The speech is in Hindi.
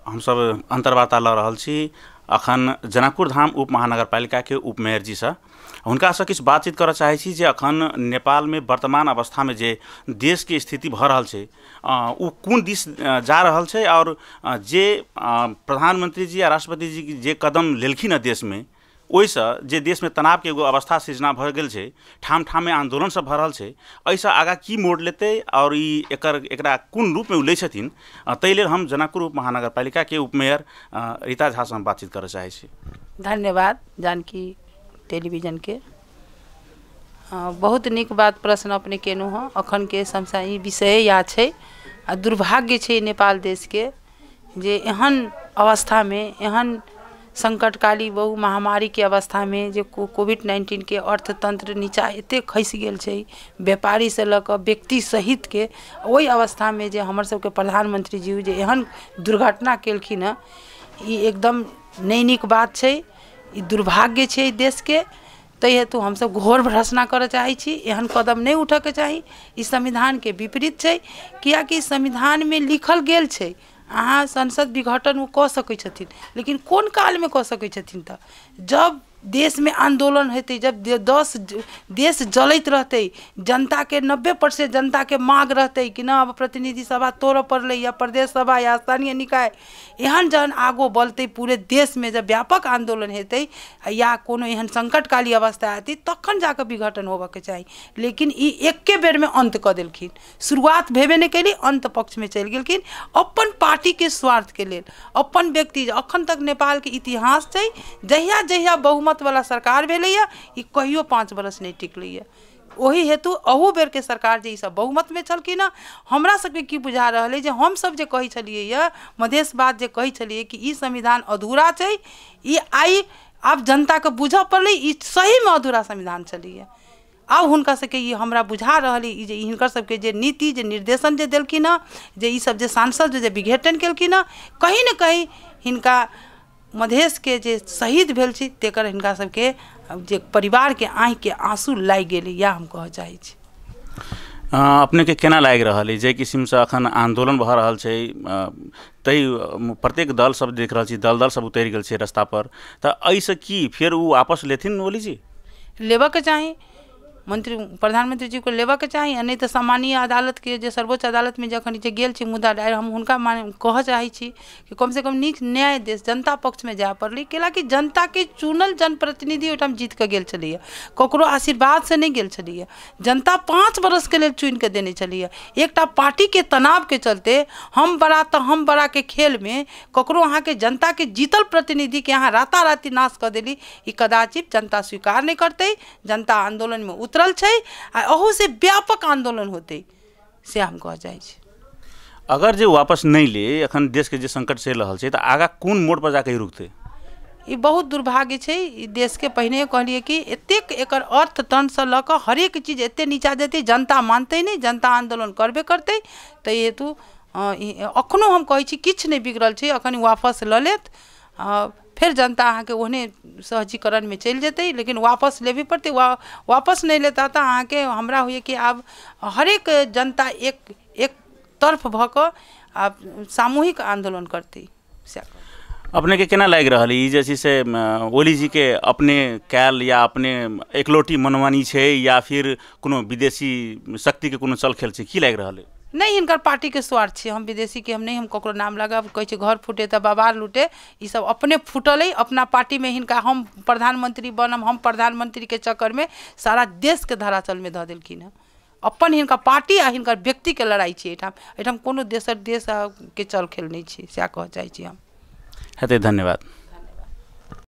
हम सब अंतर्वार्ता ल रहल छी अखन जनकपुर धाम उप महानगरपालिका के उप मेयर जी से हुनका से किछु बातचीत करऽ चाहै छी जे अखन नेपाल में वर्तमान अवस्था में जे देश के स्थिति भ रहल छै उ कोन दिस जा रहल छै और जे प्रधानमंत्री जी या राष्ट्रपति जी जे कदम लेलखिन है देश में ओइसँ जे देश में तनाव के एगो अवस्था सृजना भ गेल छै, ठाम ठाम में आंदोलन सब भ रहल छै, एहिसँ आगा की मोड़ लेतै और एकरा कोन रूप में लै छथिन, ताहि लेल हम जनकपुर उप महानगरपालिका के उप मेयर रीता झा से हम बातचीत करऽ चाहै छी। धन्यवाद जानकी टेलीविजन के। बहुत नीक बात प्रश्न अपने केनु हँ। अखन के समसाई विषय या छै आ दुर्भाग्य छै नेपाल देश के जे एहन अवस्था में एहन संकटकाली बहु महामारी के अवस्था में जे कोविड-19 के अर्थतंत्र नीचा एते खस गेल छै, व्यापारी से लऽ कऽ व्यक्ति सहित के, ओहि अवस्था में जे हमर सबके प्रधानमंत्री जी जे एहन दुर्घटना केलखिन हँ, ई एकदम नहि नीक बात छै, ई दुर्भाग्य छै देश के। ताहि हेतु हम सब घोर भर्त्सना करऽ चाहै छी। एहन कदम नहीं उठऽ के चाही, ई संविधान के विपरीत छै। कियाकि संविधान में लिखल गेल छै अहाँ संसद विघटन कऽ सकै छथिन, लेकिन कोन काल में कऽ सकै छथिन तऽ जब देश में आंदोलन हेतै, जब देश जलैत रहतै, जनता के 90% जनता के मांग रहतै कि ना अब प्रतिनिधि सभा तोड़ऽ पड़लै या प्रदेश सभा या स्थानीय निकाय, एहन जहन आगो बढ़तै पूरे देश में, जब व्यापक आंदोलन हेतै या कोनो एहन संकटकाली अवस्था हेतै तखन जाकर विघटन होबऽ के चाही। लेकिन ई एके बेर में अंत कऽ देलखिन, शुरुआत भेबे नहीं कैली, अंत पक्ष में चलि गेलखिन अपन पार्टी के स्वार्थ के लेल, अपन व्यक्ति। अखन तक नेपाल के इतिहास छै जहिया जहिया बहुमत वाला सरकार भेलैया ई कहियो 5 वर्ष नहीं टिकलैया। ओही हेतु अहू बेर के सरकार जे ई सब बहुमत में छलखिन, हमरा सबके की बुझा रहल है जे हम सब जे कहै छलियै मधेशवाद जे कहै छलियै कि ई संविधान अधूरा छै, ई आई आब जनता के बुझऽ पड़लै ई सही में अधूरा संविधान छलैया। आब हुनका सबके ई हमरा बुझा रहल है जे हिनकर सबके जे नीति जे निर्देशन जे देलखिन हँ, जे ई सब जे सांसद जे विघटन केलखिन हँ, कहीं न कहीं हिनका मधेश के जे शहीद भेल छी तेकर हिनका सबके जे परिवार के आँखि के आंसू लागि गेलै, या हम कहऽ चाहै छी। अपने के केना लागि रहल है जे किस्म से अखन आंदोलन भऽ रहल छै, तै प्रत्येक दल सब देख रहल छी दल सब उतरि गेल छै रास्ता पर, तऽ एहिसँ की फेर उ वापस लेथिन ओली जी? लेबऽ के चाही, प्रधानमंत्री जी को लेबऽ के चाही, नहीं तो सामान्य अदालत के जे सर्वोच्च अदालत में जखन जे गेल छी मुद्दा दायर, हम हुनका कहऽ चाहै छी कि कम से कम नीक न्याय देश जनता पक्ष में जाय पड़लै। कैलाकि जनता के चुनल जनप्रतिनिधि ओहिठाम जीत के गेल छलैया, ककरो आशीर्वाद से नहीं गेल छलैया, जनता 5 वर्ष के लेल चुनि के देने छलैया। एकटा पार्टी के तनाव के चलते हम बड़ा के खेल में ककरो अहाँ के जनता के जीतल प्रतिनिधि के अहाँ राताराती नाश कर देली, ई कदाचित जनता स्वीकार नहीं करते। जनता आंदोलन में उतरल छै आ अहू से व्यापक आंदोलन होते से हम कह चाहै छी। अगर जे वापस नहीं ले अखन देश के जे संकट चलि रहल छै तऽ आगा कोन मोड़ पर जाके रुकते? ई बहुत दुर्भाग्य छै ई देश के। पहिने कहलिए कि एतेक एकर अर्थतंत्र से लऽ कऽ हरेक चीज एते नीचा जेतै, जनता मानते नहीं, जनता आंदोलन करबे करते। ताहि हेतु अखनो हम कहै छी किछु नहीं बिगड़ल छै, अखन वापस लऽ लेत फिर जनता अहाँ के ओहने सहजीकरण में चलि जेतै, लेकिन वापस लेबे पड़तै। वापस नहीं लेता तऽ अहाँ के हमरा होइए कि आब हरेक जनता एक तरफ भऽ कऽ आब सामूहिक आंदोलन करतै। अपने के केना लागि रहल है जे से ओली जी के अपने कैल या अपने एकलौटी मनमानी छै या फिर कोनो विदेशी शक्ति के कोनो चलखेल छै, की लागि रहल है? नहीं, हिनकर पार्टी के स्वार्थ छै। हम विदेशी के हम नहीं, हम ककरो नाम लगाब, कहै छै घर फूटे तऽ बाबार लूटे, ई सब अपने फूटल है अपना पार्टी में। हिनका हम प्रधानमंत्री बनम, हम प्रधानमंत्री के चक्कर में सारा देश के धरातल में धऽ देलखिन है। अपन हिनका पार्टी आ हिनकर व्यक्ति के लड़ाई छै एहिठाम कोनो देश के चल खेल नहीं छै, सएह कहऽ चाहै छी हम। हेतै, धन्यवाद।